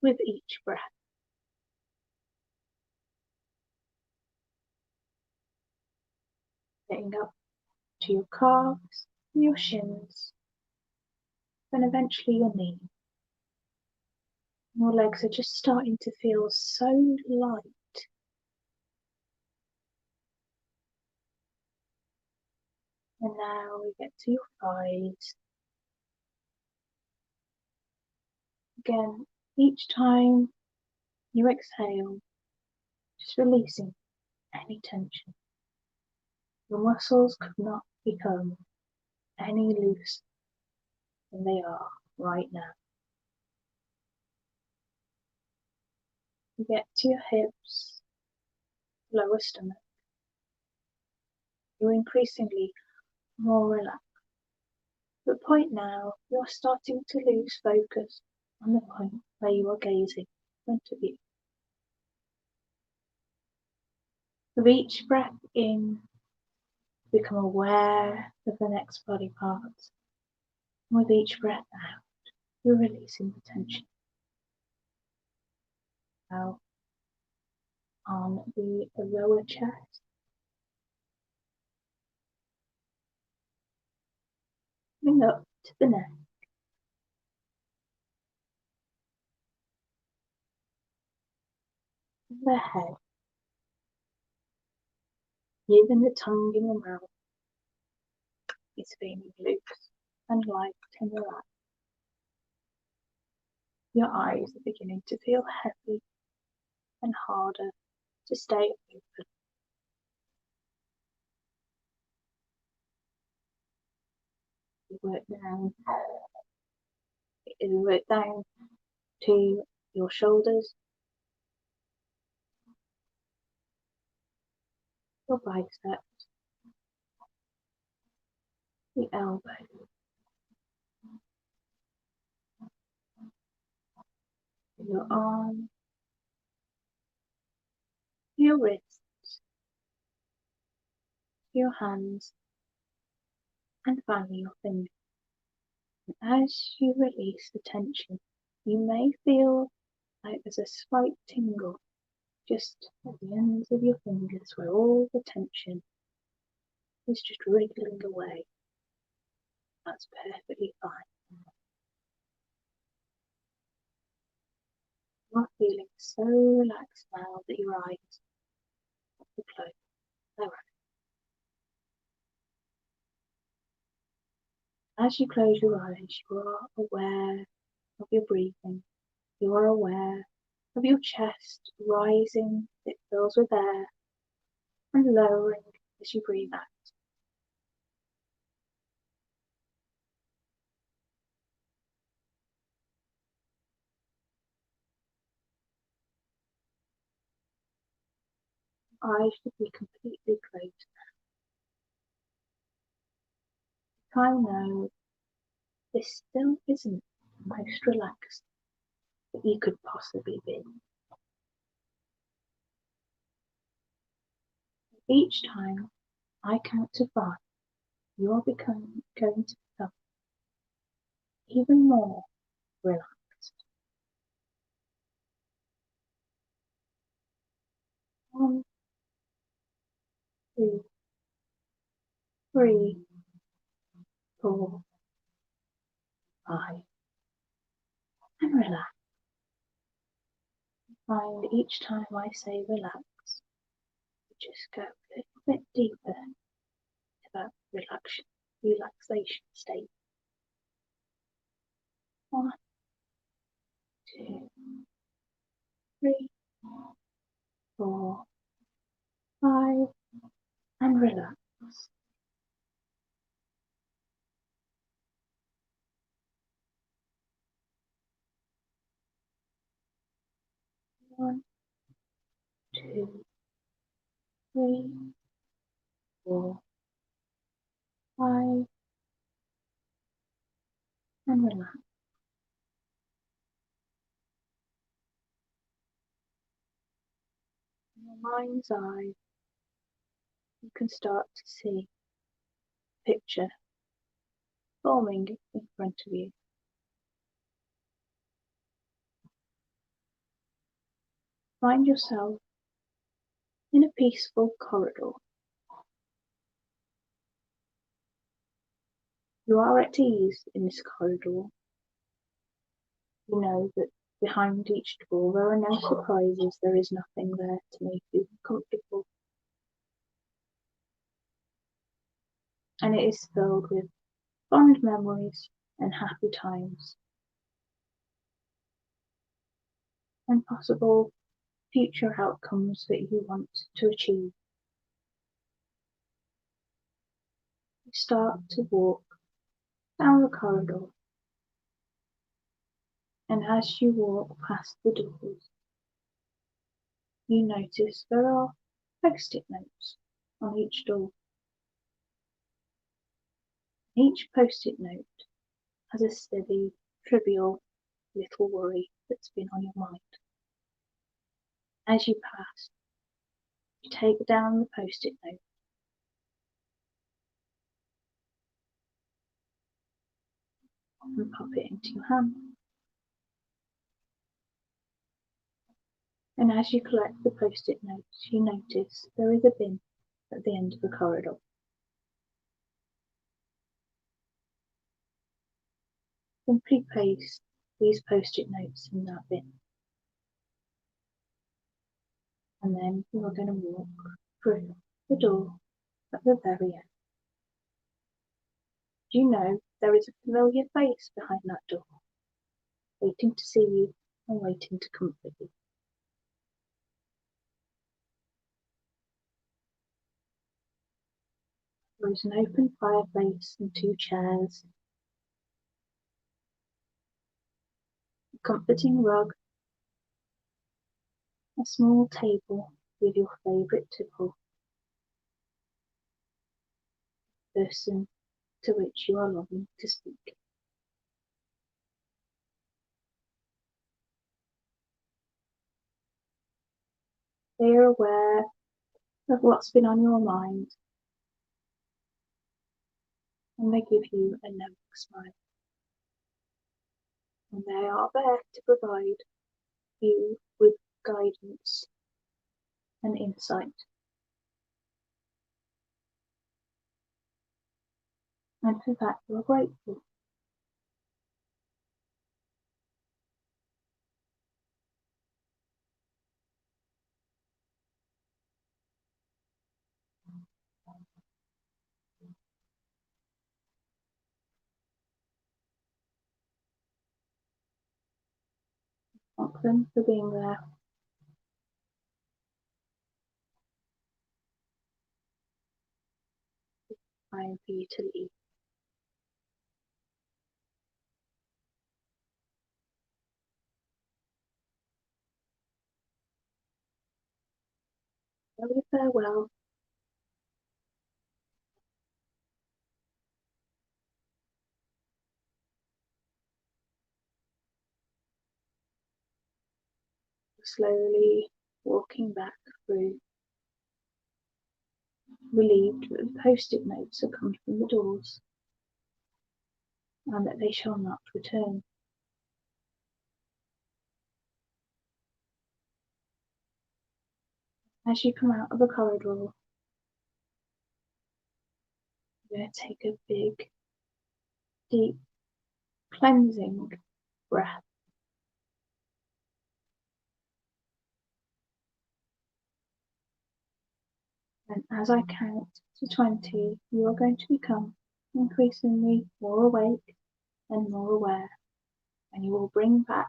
with each breath. Getting up to your calves, your shins, then eventually your knees. Your legs are just starting to feel so light. And now we get to your thighs. Again, each time you exhale, just releasing any tension. Your muscles could not become any looser than they are right now. You get to your hips, lower stomach. You're increasingly more relaxed. At the point now, you're starting to lose focus on the point where you are gazing in front of you. With each breath in, become aware of the next body part. With each breath out, you're releasing the tension. Now, on the lower chest, coming up to the neck. The head, even the tongue in your mouth is feeling loose and light and relaxed. Your eyes are beginning to feel heavy and harder to stay open. You work down to your shoulders, your biceps, the elbow, your arm, your wrists, your hands, and finally your fingers. And as you release the tension, you may feel like there's a slight tingle just at the ends of your fingers where all the tension is just wriggling away. That's perfectly fine. You are feeling so relaxed now that your eyes are closed. They're open. As you close your eyes, you are aware of your breathing. You are aware of your chest rising, it fills with air, and lowering as you breathe out. Eyes should be completely closed. I know this still isn't the most relaxed that you could possibly be. Each time I count to 5, you are going to become even more relaxed. 1, 2, 3, 4, 5, and relax. Find each time I say relax, you just go a little bit deeper to that relaxation state. 1, 2, 3, 4, 5, and relax. 1, 2, 3, 4, 5, and relax. In your mind's eye, you can start to see a picture forming in front of you. Find yourself in a peaceful corridor. You are at ease in this corridor. You know that behind each door there are no surprises, there is nothing there to make you uncomfortable. And it is filled with fond memories and happy times, and possible future outcomes that you want to achieve. You start to walk down the corridor, and as you walk past the doors, you notice there are post-it notes on each door. Each post-it note has a silly, trivial little worry that's been on your mind. As you pass, you take down the post-it note and pop it into your hand. And as you collect the post-it notes, you notice there is a bin at the end of the corridor. Simply place these post-it notes in that bin. And then you are going to walk through the door at the very end. Do you know there is a familiar face behind that door, waiting to see you and waiting to comfort you? There is an open fireplace and 2 chairs, a comforting rug, a small table with your favourite tipple, person to which you are longing to speak. They are aware of what's been on your mind, and they give you a knowing smile. And they are there to provide you with guidance and insight. And for that you are grateful. Thank them for being there. Time for you to leave. Very farewell. Slowly walking back through, relieved that the post-it notes have come from the doors and that they shall not return. As you come out of the corridor, you're going to take a big, deep cleansing breath. And as I count to 20, you are going to become increasingly more awake and more aware, and you will bring back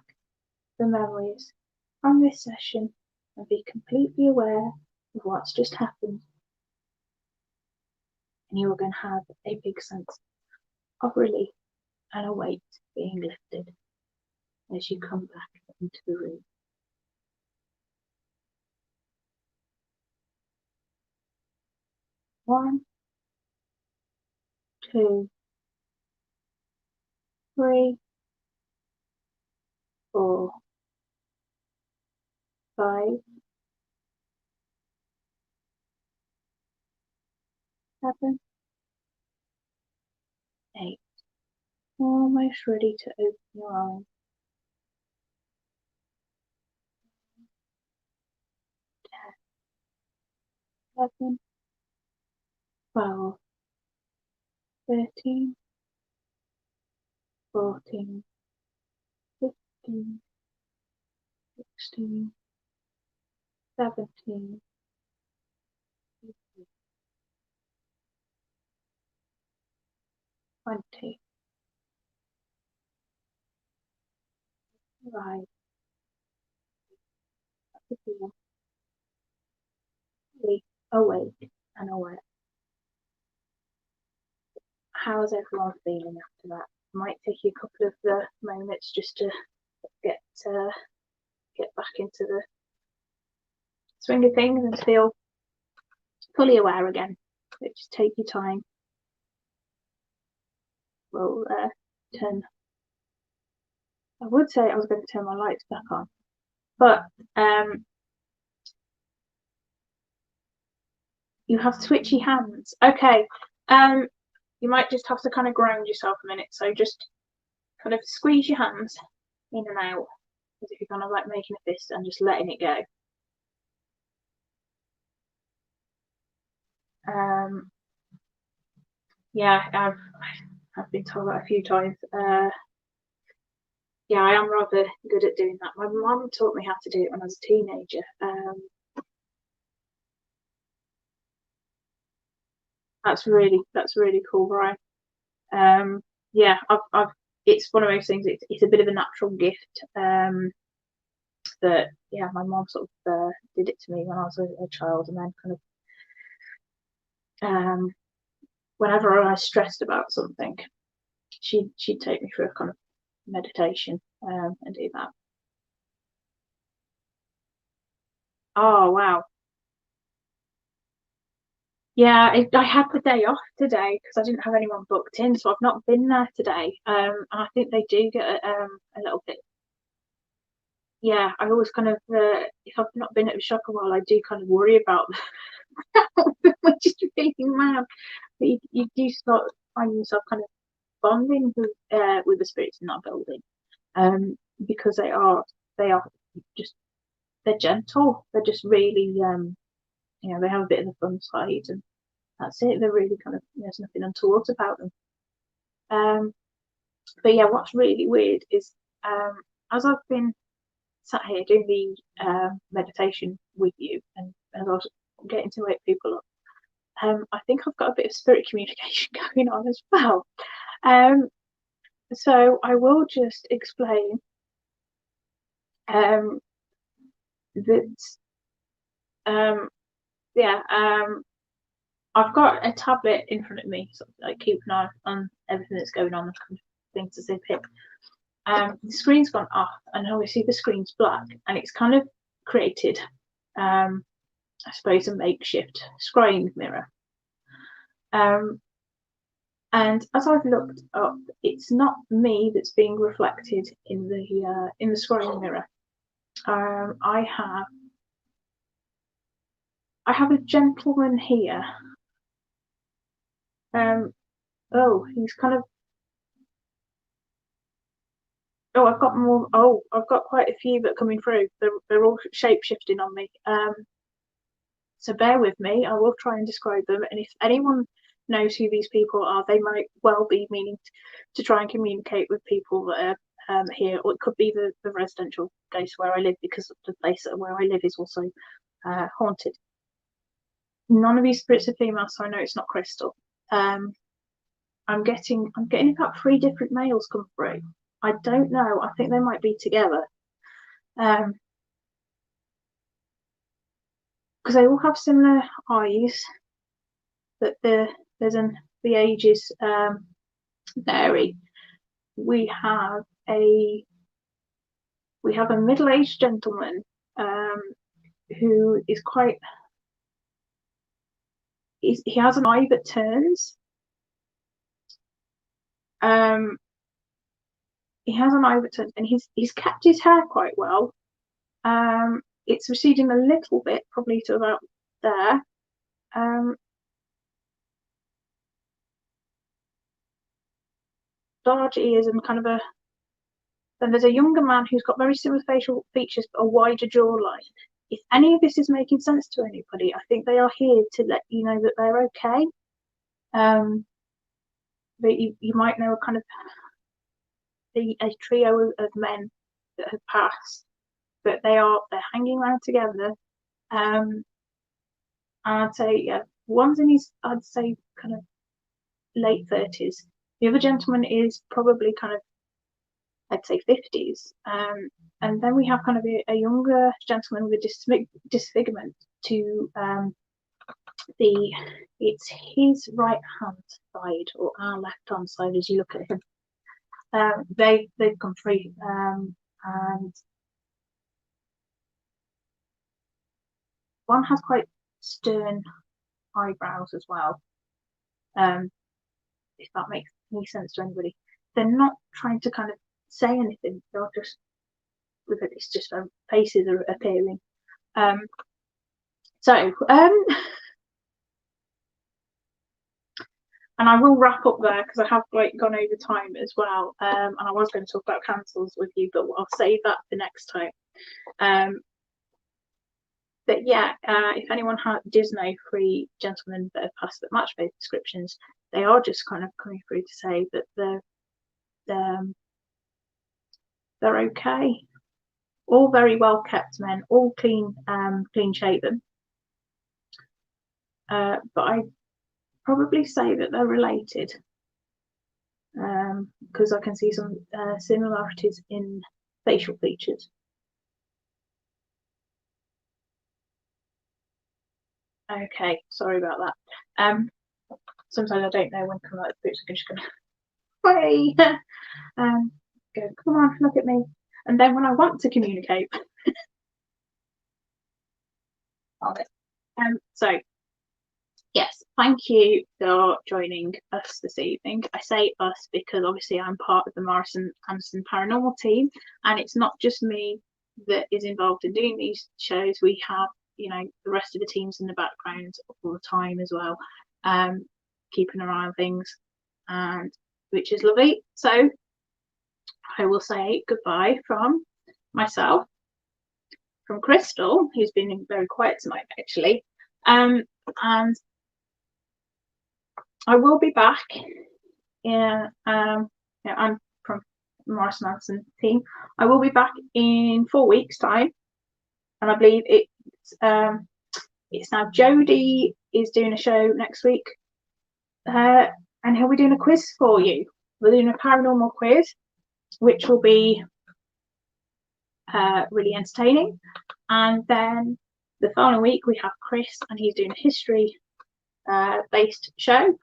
the memories from this session and be completely aware of what's just happened. And you are going to have a big sense of relief and a weight being lifted as you come back into the room. 1, 2, 3, 4, 5, 7, 8. Almost ready to open your eyes. 10, 11, 12, 13, 14, 15, 16, 17, 18, 20. Right, to feel fully awake and aware. How's everyone feeling after that? Might take you a couple of moments just to get back into the swing of things and feel fully aware again. So just take your time. We'll turn. I would say I was going to turn my lights back on, but you have twitchy hands. Okay. You might just have to kind of ground yourself a minute. So just kind of squeeze your hands in and out as if you're kind of like making a fist and just letting it go. Yeah, I've been told that a few times. Yeah, I am rather good at doing that. My mum taught me how to do it when I was a teenager. That's really cool, Brian. Yeah, I've it's one of those things. It's a bit of a natural gift. That yeah, my mom sort of did it to me when I was a child, and then kind of whenever I was stressed about something, she'd take me through a kind of meditation and do that. Oh wow. Yeah, I had the day off today because I didn't have anyone booked in, so I've not been there today. And I think they do get a little bit. Yeah, I always kind of if I've not been at the shop a while, I do kind of worry about them, which is really mad. But you do start finding yourself kind of bonding with the spirits in that building, because they are just they're gentle. They're just really they have a bit of the fun side, and that's it. They're really kind of there's nothing untoward about them. But yeah, what's really weird is as I've been sat here doing the meditation with you, and as I was getting to wake people up, I think I've got a bit of spirit communication going on as well. So I will just explain that yeah, I've got a tablet in front of me, so I keep an eye on everything that's going on, kind of things as they pick. The screen's gone off, and obviously the screen's black, and it's kind of created, I suppose, a makeshift scrying mirror. And as I've looked up, it's not me that's being reflected in the scrying mirror. I have a gentleman here. Oh, he's kind of. Oh, I've got more. Oh, I've got quite a few that are coming through. They're all shape shifting on me. So bear with me. I will try and describe them. And if anyone knows who these people are. They might well be meaning to try and communicate with people that are here, or it could be the residential ghost where I live, because the place where I live is also haunted. None of these spirits are female, so I know it's not Crystal. I'm getting about 3 different males come through. I don't know. I think they might be together. Because they all have similar eyes, but the ages vary. We have a middle-aged gentleman who is quite. He has an eye that turns. He has an eye that turns, and he's kept his hair quite well. It's receding a little bit, probably to about there. Large ears and kind of a. Then there's a younger man who's got very similar facial features but a wider jawline. If any of this is making sense to anybody, I think they are here to let you know that they're okay. But you might know a kind of a trio of men that have passed, but they're hanging around together. And I'd say, yeah, one's in his, I'd say, kind of late 30s. The other gentleman is probably kind of, I'd say, 50s. And then we have kind of a younger gentleman with a disfigurement to it's his right hand side, or our left hand side as you look at him. They've come free, and one has quite stern eyebrows as well. If that makes any sense to anybody, they're not trying to kind of say anything. They're just, it's just faces are appearing. And I will wrap up there because I have gone over time as well. And I was going to talk about cancels with you, but I'll save that for next time. But yeah, if anyone does know 3 gentlemen that have passed that match both descriptions, they are just kind of coming through to say that they're okay. All very well kept men, all clean shaven. But I probably say that they're related, because I can see some similarities in facial features. Okay, sorry about that. Sometimes I don't know when to come out of the boots. I'm just gonna hey, go, come on, look at me. And then when I want to communicate, so yes, thank you for joining us this evening. I say us because obviously I'm part of the Morrison Anderson Paranormal team, and it's not just me that is involved in doing these shows. We have, the rest of the teams in the background all the time as well, keeping an eye on things, and which is lovely. So I will say goodbye from myself, from Crystal, who's been very quiet tonight actually, and I will be back. I'm from Morrison Anderson team. I will be back in 4 weeks' time, and I believe it's now Jodie is doing a show next week, and he'll be doing a quiz for you. We're doing a paranormal quiz, which will be really entertaining. And then the following week we have Chris, and he's doing a history based show.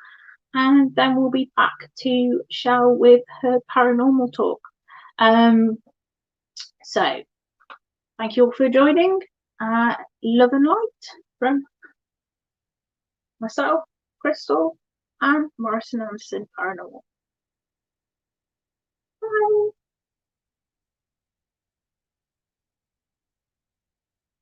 And then we'll be back to Shell with her paranormal talk. So thank you all for joining. Love and light from myself, Crystal, and Morrison Anderson Paranormal. Bye.